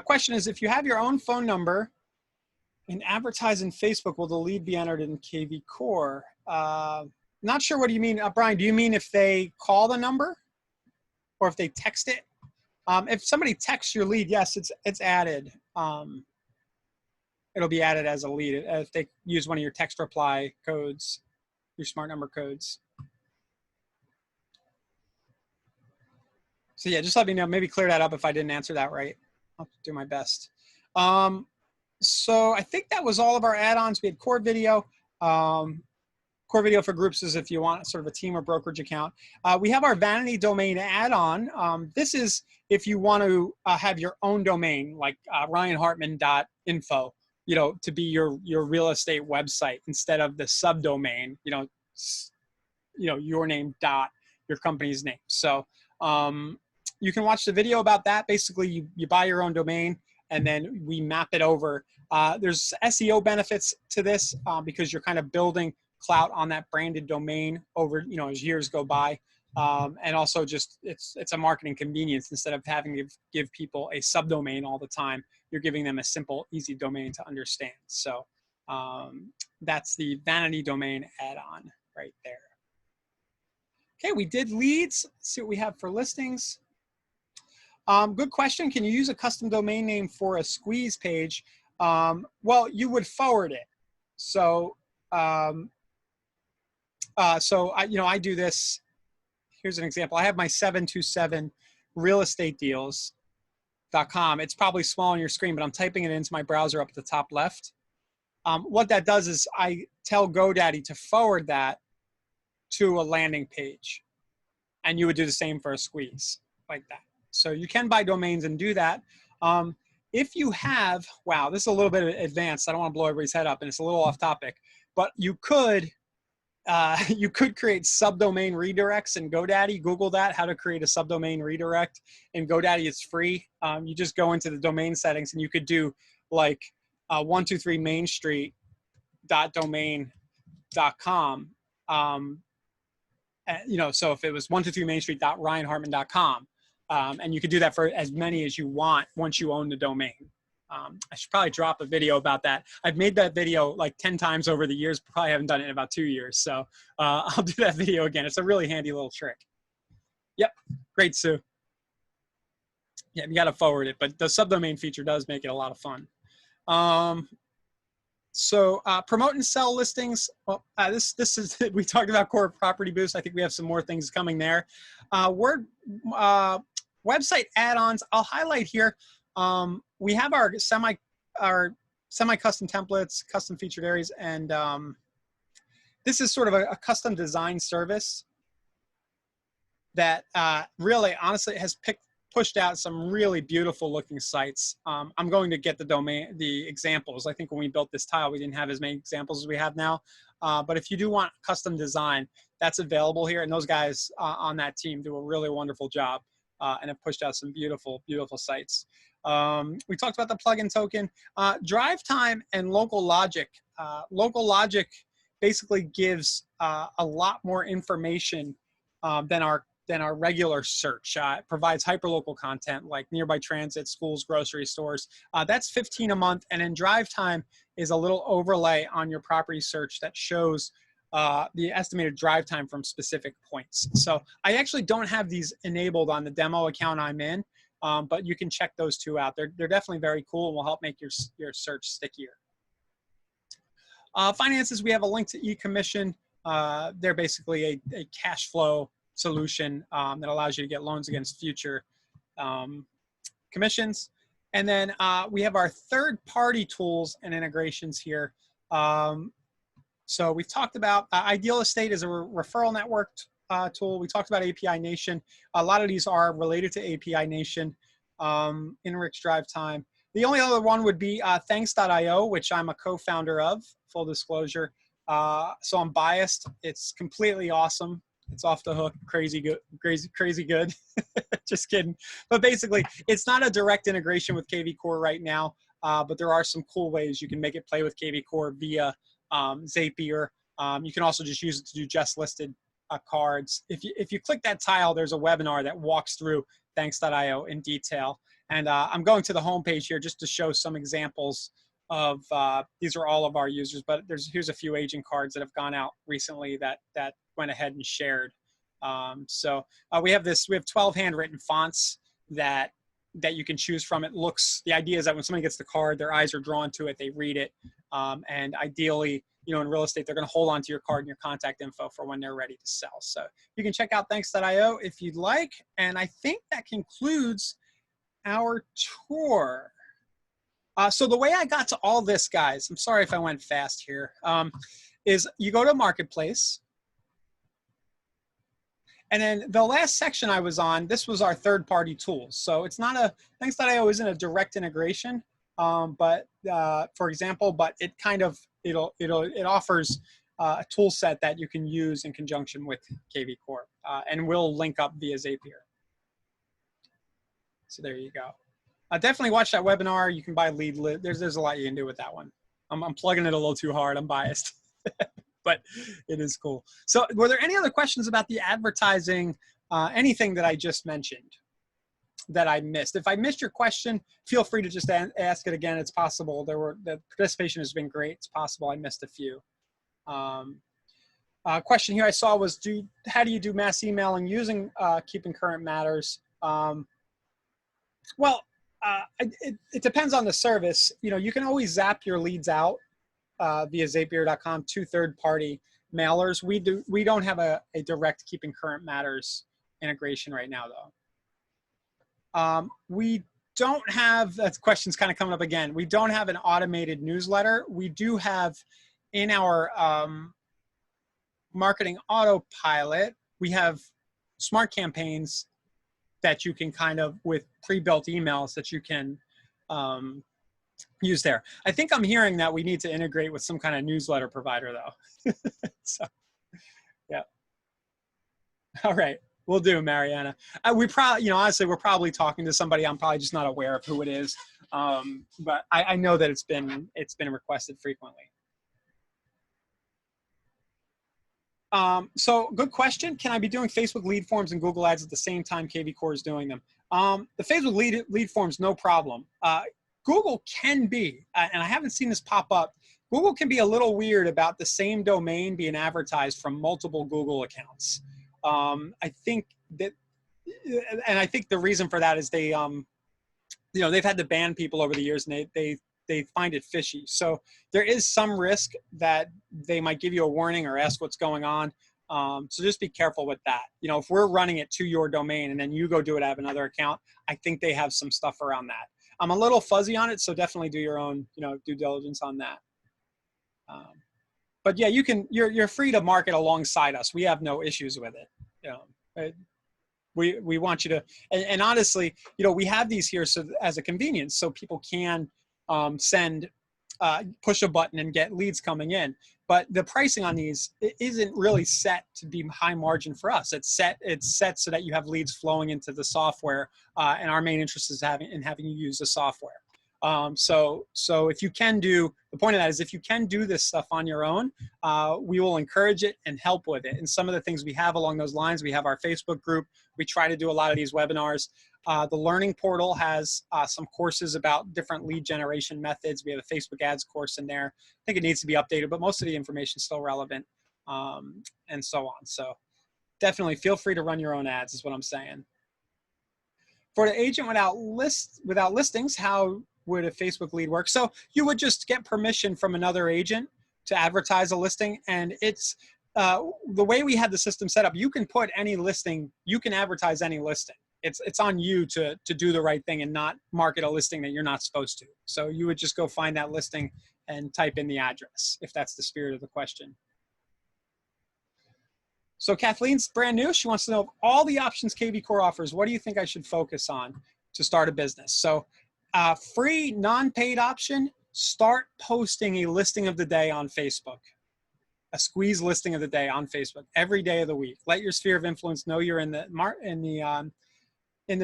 Question is, if you have your own phone number and advertise in Facebook, will the lead be entered in KV Core? Not sure what do you mean. Brian, do you mean if they call the number or if they text it? If somebody texts your lead, yes, it's added. It'll be added as a lead if they use one of your text reply codes, your smart number codes. So yeah, just let me know. Maybe clear that up if I didn't answer that right. I'll do my best. So I think that was all of our add-ons. We had core video. Core video for groups is if you want sort of a team or brokerage account. We have our Vanity domain add-on. This is if you want to have your own domain, like ryanhartman.info, you know, to be your real estate website instead of the subdomain, your name dot your company's name. So you can watch the video about that. Basically, you buy your own domain, and then we map it over. There's SEO benefits to this because you're kind of building clout on that branded domain over, as years go by. And also just, it's a marketing convenience. Instead of having to give people a subdomain all the time, you're giving them a simple, easy domain to understand. So that's the Vanity domain add-on right there. Okay, we did leads. Let's see what we have for listings. Good question. Can you use a custom domain name for a squeeze page? Well, you would forward it. So, I do this. Here's an example. I have my 727 realestatedeals.com. It's probably small on your screen, but I'm typing it into my browser up at the top left. What that does is I tell GoDaddy to forward that to a landing page. And you would do the same for a squeeze like that. So you can buy domains and do that. If you have, wow, this is a little bit advanced. I don't want to blow everybody's head up, and it's a little off topic, but you could create subdomain redirects in GoDaddy. Google that, how to create a subdomain redirect in GoDaddy. It's free. You just go into the domain settings, and you could do like 123 Main Street .domain.com. So if it was 123 Main Street .ryanhartman.com, and you could do that for as many as you want once you own the domain. I should probably drop a video about that. I've made that video like 10 times over the years, probably haven't done it in about 2 years. So I'll do that video again. It's a really handy little trick. Yep, great, Sue. Yeah, you got to forward it, but the subdomain feature does make it a lot of fun. Promote and sell listings. Well, this is, we talked about Core Property Boost. I think we have some more things coming there. Website add-ons, I'll highlight here. We have our semi-custom templates, custom featured areas, and this is sort of a custom design service that really, honestly, has pushed out some really beautiful looking sites. I'm going to get the examples. I think when we built this tile, we didn't have as many examples as we have now. But if you do want custom design, that's available here. And those guys on that team do a really wonderful job and have pushed out some beautiful, beautiful sites. We talked about the plugin token. Drive time and local logic. Local logic basically gives a lot more information than our regular search. It provides hyperlocal content like nearby transit, schools, grocery stores. That's $15 a month. And then drive time is a little overlay on your property search that shows the estimated drive time from specific points. So I actually don't have these enabled on the demo account I'm in, but you can check those two out. They're definitely very cool and will help make your search stickier. Finances, we have a link to eCommission. They're basically a cash flow solution that allows you to get loans against future commissions. And then we have our third-party tools and integrations here. So we've talked about Ideal Estate is a referral network tool. We talked about API Nation. A lot of these are related to API Nation. Inrix Drive Time. The only other one would be thanks.io, which I'm a co-founder of, full disclosure. So I'm biased. It's completely awesome. It's off the hook, crazy good, crazy good. Just kidding. But basically, it's not a direct integration with KV Core right now, but there are some cool ways you can make it play with KV Core via Zapier. You can also just use it to do just listed cards. If you click that tile, there's a webinar that walks through thanks.io in detail. And I'm going to the homepage here just to show some examples of, these are all of our users, but here's a few agent cards that have gone out recently that went ahead and shared. So we have 12 handwritten fonts that you can choose from. The idea is that when somebody gets the card, their eyes are drawn to it, they read it. And ideally, you know, in real estate, they're going to hold on to your card and your contact info for when they're ready to sell. So you can check out thanks.io if you'd like. And I think that concludes our tour. So the way I got to all this, guys, I'm sorry if I went fast here, is you go to Marketplace. And then the last section I was on, this was our third-party tools. So it's not thanks.io isn't a direct integration, but for example, but it kind of, it offers a tool set that you can use in conjunction with KV Core, and we'll link up via Zapier. So there you go. Definitely watch that webinar. You can buy lead. There's a lot you can do with that one. I'm plugging it a little too hard. I'm biased, but it is cool. So were there any other questions about the advertising, anything that I just mentioned that I missed? If I missed your question, feel free to just ask it again. It's possible. The participation has been great. It's possible I missed a few. Question here I saw was, how do you do mass emailing using Keeping Current Matters? Well, it depends on the service. You know, you can always zap your leads out via Zapier.com to third-party mailers. We don't have a direct Keeping Current Matters integration right now, though. We don't have, that question's kind of coming up again. We don't have an automated newsletter. We do have in our marketing autopilot, we have smart campaigns that you can kind of, with pre-built emails that you can use there. I think I'm hearing that we need to integrate with some kind of newsletter provider though. So, yeah. All right, we'll do, Mariana. We probably, you know, honestly, we're probably talking to somebody. I'm probably just not aware of who it is. But I know that it's been requested frequently. So good question. Can I be doing Facebook lead forms and Google ads at the same time KV Core is doing them? The Facebook lead forms, no problem. Google can be, and I haven't seen this pop up, Google can be a little weird about the same domain being advertised from multiple Google accounts. I think that, and I think the reason for that is they, you know, they've had to ban people over the years, and they find it fishy. So there is some risk that they might give you a warning or ask what's going on. So just be careful with that. You know, if we're running it to your domain and then you go do it out of another account, I think they have some stuff around that. I'm a little fuzzy on it, so definitely do your own, you know, due diligence on that. But yeah, you're free to market alongside us. We have no issues with it. You know, we want you to, and honestly, you know, we have these here so as a convenience, so people can push a button and get leads coming in. But the pricing on these isn't really set to be high margin for us. It's set so that you have leads flowing into the software, and our main interest is having you use the software. So if you can do, the point of that is if you can do this stuff on your own, we will encourage it and help with it. And some of the things we have along those lines, we have our Facebook group. We try to do a lot of these webinars. The Learning Portal has some courses about different lead generation methods. We have a Facebook ads course in there. I think it needs to be updated, but most of the information is still relevant, and so on. So definitely feel free to run your own ads is what I'm saying. For the agent without listings, how would a Facebook lead work? So you would just get permission from another agent to advertise a listing, and it's the way we had the system set up. You can put any listing, you can advertise any listing. It's on you to do the right thing and not market a listing that you're not supposed to. So you would just go find that listing and type in the address, if that's the spirit of the question. So Kathleen's brand new. She wants to know of all the options KV Core offers, what do you think I should focus on to start a business? So Free non-paid option, start posting a listing of the day on Facebook. A squeeze listing of the day on Facebook every day of the week. Let your sphere of influence know you're in the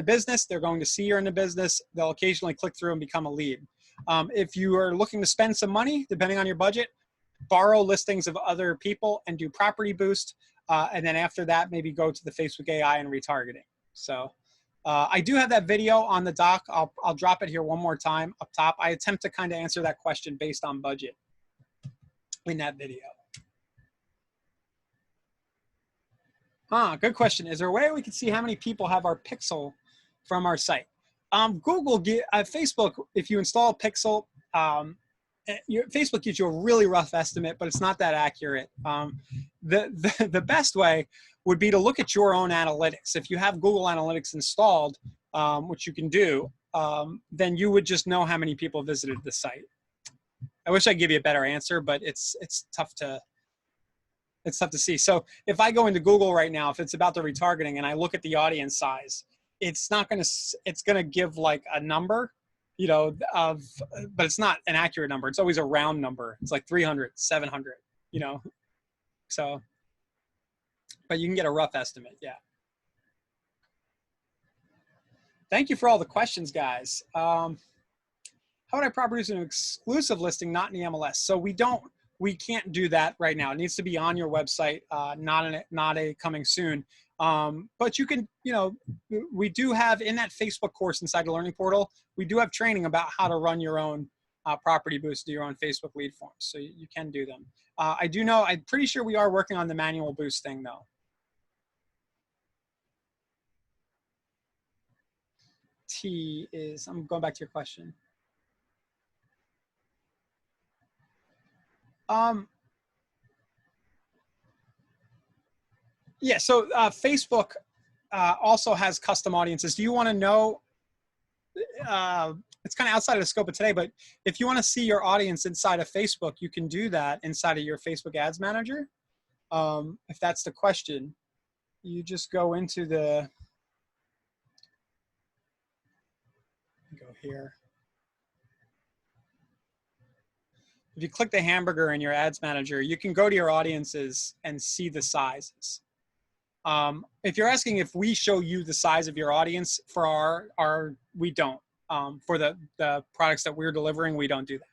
business. They're going to see you're in the business. They'll occasionally click through and become a lead. If you are looking to spend some money, depending on your budget, borrow listings of other people and do property boost. And then after that, maybe go to the Facebook AI and retargeting. So I do have that video on the doc. I'll drop it here one more time up top. I attempt to kind of answer that question based on budget in that video. Good question. Is there a way we can see how many people have our pixel from our site? Facebook, if you install Pixel, Facebook gives you a really rough estimate, but it's not that accurate. The best way would be to look at your own analytics. If you have Google Analytics installed, which you can do, then you would just know how many people visited the site. I wish I could give you a better answer, but it's tough to see. So if I go into Google right now, if it's about the retargeting and I look at the audience size, it's going to give like a number, you know, but it's not an accurate number. It's always a round number. It's like 300, 700, you know, so, but you can get a rough estimate. Yeah. Thank you for all the questions, guys. How would I produce an exclusive listing, not in the MLS? So we can't do that right now. It needs to be on your website, not a coming soon. But you can, you know, we do have in that Facebook course inside the learning portal, we do have training about how to run your own property boost, do your own Facebook lead forms. So you can do them. I do know, I'm pretty sure we are working on the manual boost thing though. I'm going back to your question. Yeah, so Facebook also has custom audiences. Do you want to know, it's kind of outside of the scope of today, but if you want to see your audience inside of Facebook, you can do that inside of your Facebook Ads Manager. If that's the question, you just go into the, go here. If you click the hamburger in your Ads Manager, you can go to your audiences and see the sizes. If you're asking if we show you the size of your audience for we don't. For the products that we're delivering, we don't do that.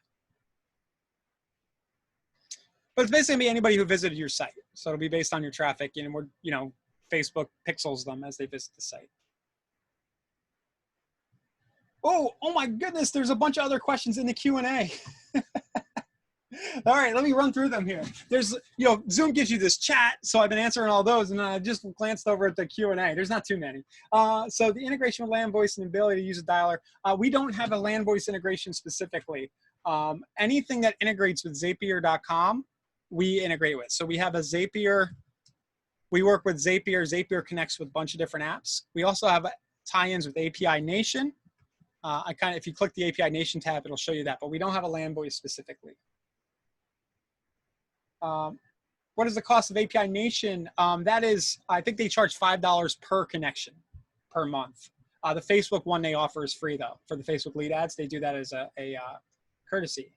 But it's basically anybody who visited your site. So it'll be based on your traffic, and we're, you know, Facebook pixels them as they visit the site. Oh my goodness, there's a bunch of other questions in the Q&A. All right, let me run through them here. There's, you know, Zoom gives you this chat, so I've been answering all those, and I just glanced over at the Q&A. There's not too many. So the integration with land voice and ability to use a dialer. We don't have a land voice integration specifically. Anything that integrates with Zapier.com, we integrate with. So we have a Zapier. We work with Zapier. Zapier connects with a bunch of different apps. We also have tie-ins with API Nation. If you click the API Nation tab, it'll show you that, but we don't have a land voice specifically. What is the cost of API Nation? That is, I think they charge $5 per connection per month. The Facebook one they offer is free though. For the Facebook lead ads, they do that as a courtesy.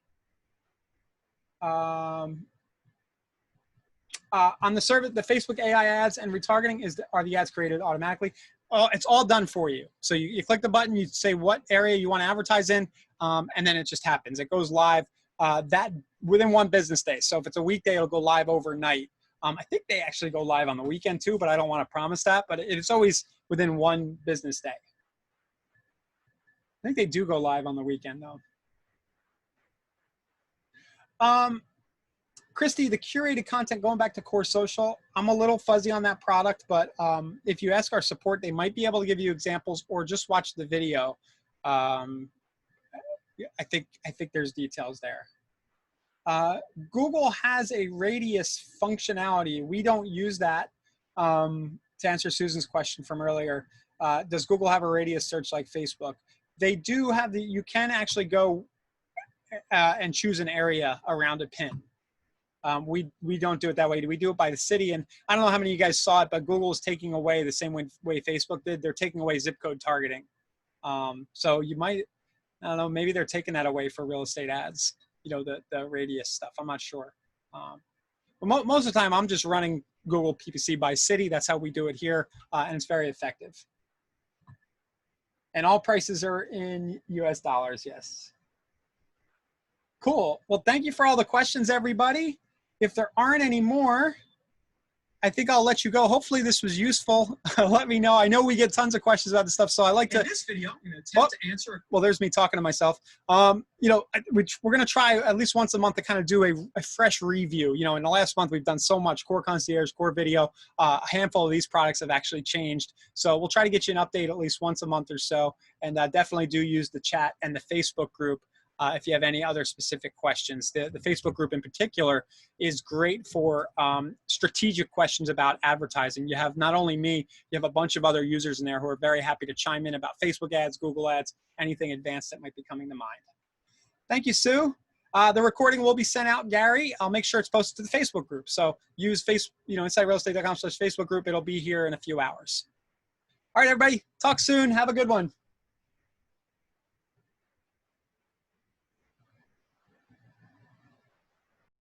On the service, the Facebook AI ads and retargeting are the ads created automatically. It's all done for you. So you click the button, you say what area you want to advertise in, and then it just happens. It goes live that within one business day. So if it's a weekday, it'll go live overnight. I think they actually go live on the weekend too, but I don't want to promise that. But it's always within one business day. I think they do go live on the weekend though. Christy, the curated content, going back to Core Social, I'm a little fuzzy on that product, but if you ask our support, they might be able to give you examples or just watch the video. I think there's details there. Google has a radius functionality. We don't use that. To answer Susan's question from earlier, does Google have a radius search like Facebook? They do have you can actually go and choose an area around a pin. We don't do it that way. We do it by the city. And I don't know how many of you guys saw it, but Google is taking away the same way Facebook did. They're taking away zip code targeting. So you might, I don't know, maybe they're taking that away for real estate ads, you know, the radius stuff. I'm not sure. But most of the time, I'm just running Google PPC by city. That's how we do it here, and it's very effective. And all prices are in US dollars, yes. Cool. Well, thank you for all the questions, everybody. If there aren't any more, I think I'll let you go. Hopefully this was useful. Let me know. I know we get tons of questions about this stuff, so I like to. In this video, I'm going to attempt to answer. Well, there's me talking to myself. You know, we're going to try at least once a month to kind of do a fresh review. You know, in the last month, we've done so much core concierge, core video. A handful of these products have actually changed. So we'll try to get you an update at least once a month or so. And definitely do use the chat and the Facebook group. If you have any other specific questions. The Facebook group in particular is great for strategic questions about advertising. You have not only me, you have a bunch of other users in there who are very happy to chime in about Facebook ads, Google ads, anything advanced that might be coming to mind. Thank you, Sue. The recording will be sent out, Gary. I'll make sure it's posted to the Facebook group. So use insiderealestate.com/Facebook group. It'll be here in a few hours. All right, everybody, talk soon. Have a good one.